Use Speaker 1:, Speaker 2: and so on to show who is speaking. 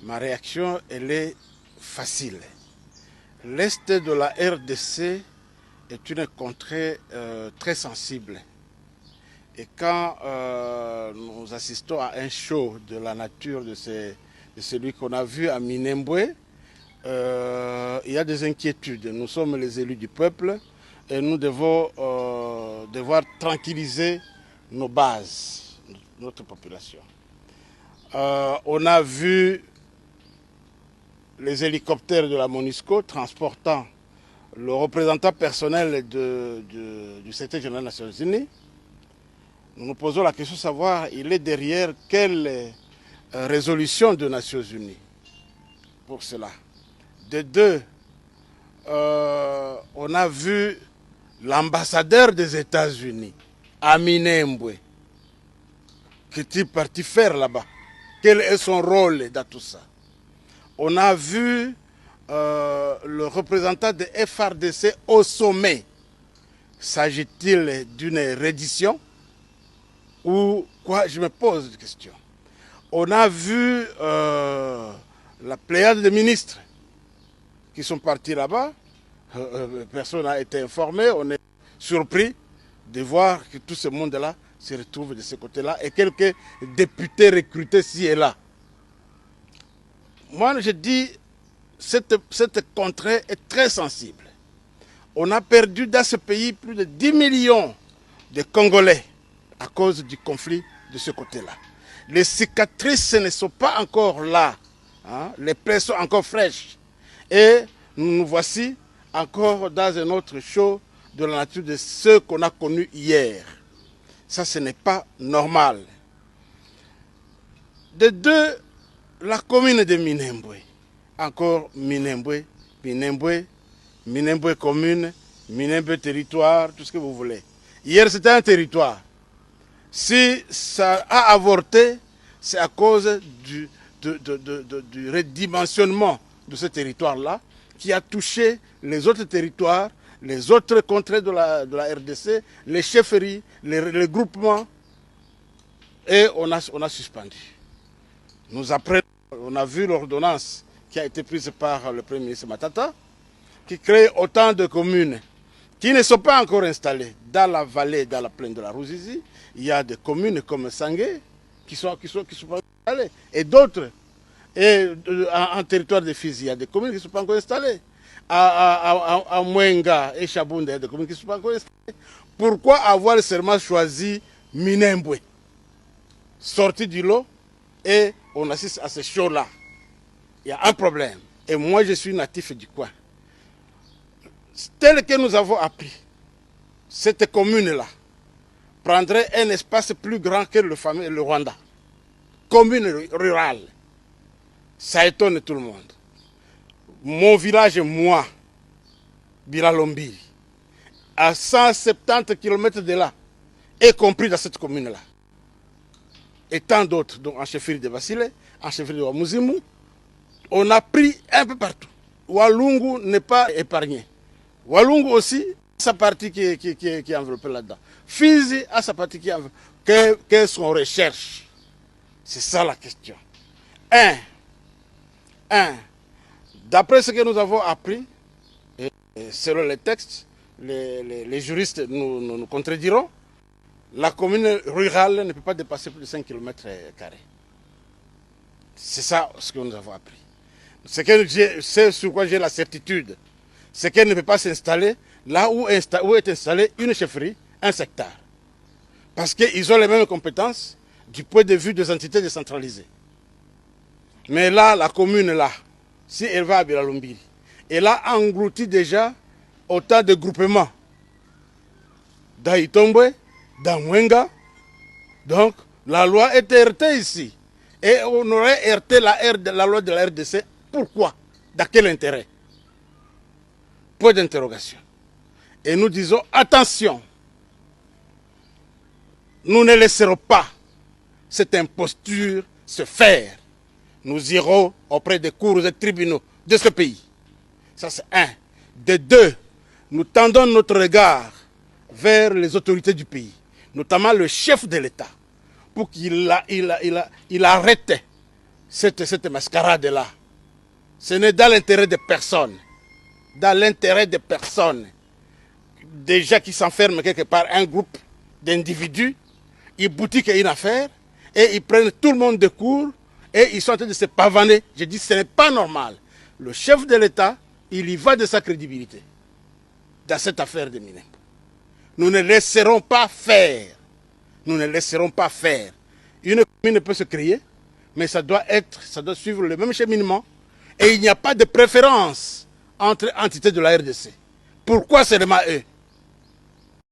Speaker 1: Ma réaction, elle est facile. L'Est de la RDC est une contrée très sensible. Et quand nous assistons à un show de la nature de celui qu'on a vu à Minembwe, il y a des inquiétudes. Nous sommes les élus du peuple et nous devons devoir tranquilliser nos bases, notre population. On a vu les hélicoptères de la MONUSCO transportant le représentant personnel du secrétaire général des Nations Unies. Nous nous posons la question de savoir, il est derrière quelle résolution des Nations Unies pour cela. De deux, on a vu l'ambassadeur des États-Unis à Minembwe. Qu'est-il parti faire là-bas? Quel est son rôle dans tout ça? On a vu le représentant de FRDC au sommet. S'agit-il d'une reddition ou quoi? Je me pose des questions. On a vu la pléiade de ministres qui sont partis là-bas. Personne n'a été informé. On est surpris de voir que tout ce monde-là se retrouve de ce côté-là et quelques députés recrutés ci et là. Moi, je dis, cette contrée est très sensible. On a perdu dans ce pays plus de 10 millions de Congolais à cause du conflit de ce côté-là. Les cicatrices ne sont pas encore là. Hein? Les plaies sont encore fraîches. Et nous voici encore dans un autre show de la nature de ce qu'on a connu hier. Ça, ce n'est pas normal. De deux, la commune de Minembwe. Encore Minembwe, Minembwe, Minembwe commune, Minembwe territoire, tout ce que vous voulez. Hier, c'était un territoire. Si ça a avorté, c'est à cause du redimensionnement de ce territoire-là qui a touché les autres territoires, les autres contrées de la RDC, les chefferies, les groupements, et on a suspendu. On a vu l'ordonnance qui a été prise par le Premier ministre Matata, qui crée autant de communes qui ne sont pas encore installées dans la vallée, dans la plaine de la Ruzizi. Il y a des communes comme Sangué qui sont pas installées. Et d'autres, en territoire de Fizi, il y a des communes qui ne sont pas encore installées. À Mwenga et Chabunda, il y a des communes qui ne sont pas encore installées. Pourquoi avoir seulement choisi Minembwe, sorti du lot, et on assiste à ce show-là? Il y a un problème. Et moi, je suis natif du coin. Tel que nous avons appris, cette commune-là prendrait un espace plus grand que le Rwanda. Commune rurale. Ça étonne tout le monde. Mon village, moi, Bilalombiri, à 170 km de là, est compris dans cette commune-là. Et tant d'autres, donc en chefferie de Basile, en chefferie de Wamuzimu, on a pris un peu partout. Walungu n'est pas épargné. Walungu aussi, sa partie qui est enveloppée là-dedans. Fizi a sa partie qui est enveloppée. Quelles sont les recherches? C'est ça la question. D'après ce que nous avons appris, et selon les textes, les juristes nous contrediront, la commune rurale ne peut pas dépasser plus de 5 km². C'est ça ce que nous avons appris. C'est sur quoi j'ai la certitude. C'est qu'elle ne peut pas s'installer là où est installée une chefferie, un secteur. Parce qu'ils ont les mêmes compétences du point de vue des entités décentralisées. Mais là, la commune là, si elle va à Bilalombiri, elle a englouti déjà autant de groupements. Dans Itombwe, dans Mwenga. Donc, la loi est heurtée ici. Et on aurait heurté la loi de la RDC. Pourquoi? Dans quel intérêt? Point d'interrogation. Et nous disons, attention, nous ne laisserons pas cette imposture se faire. Nous irons auprès des cours et tribunaux de ce pays. Ça, c'est un. De deux, nous tendons notre regard vers les autorités du pays, notamment le chef de l'État, pour qu'il arrête cette mascarade-là. Ce n'est dans l'intérêt de personne. Dans l'intérêt de personne. Déjà qui s'enferment quelque part un groupe d'individus, ils boutiquent une affaire et ils prennent tout le monde de court et ils sont en train de se pavaner. Je dis ce n'est pas normal. Le chef de l'État, il y va de sa crédibilité dans cette affaire de Minembwe. Nous ne laisserons pas faire. Nous ne laisserons pas faire. Une commune peut se créer, mais ça doit suivre le même cheminement. Et il n'y a pas de préférence entre entités de la RDC. Pourquoi seulement eux?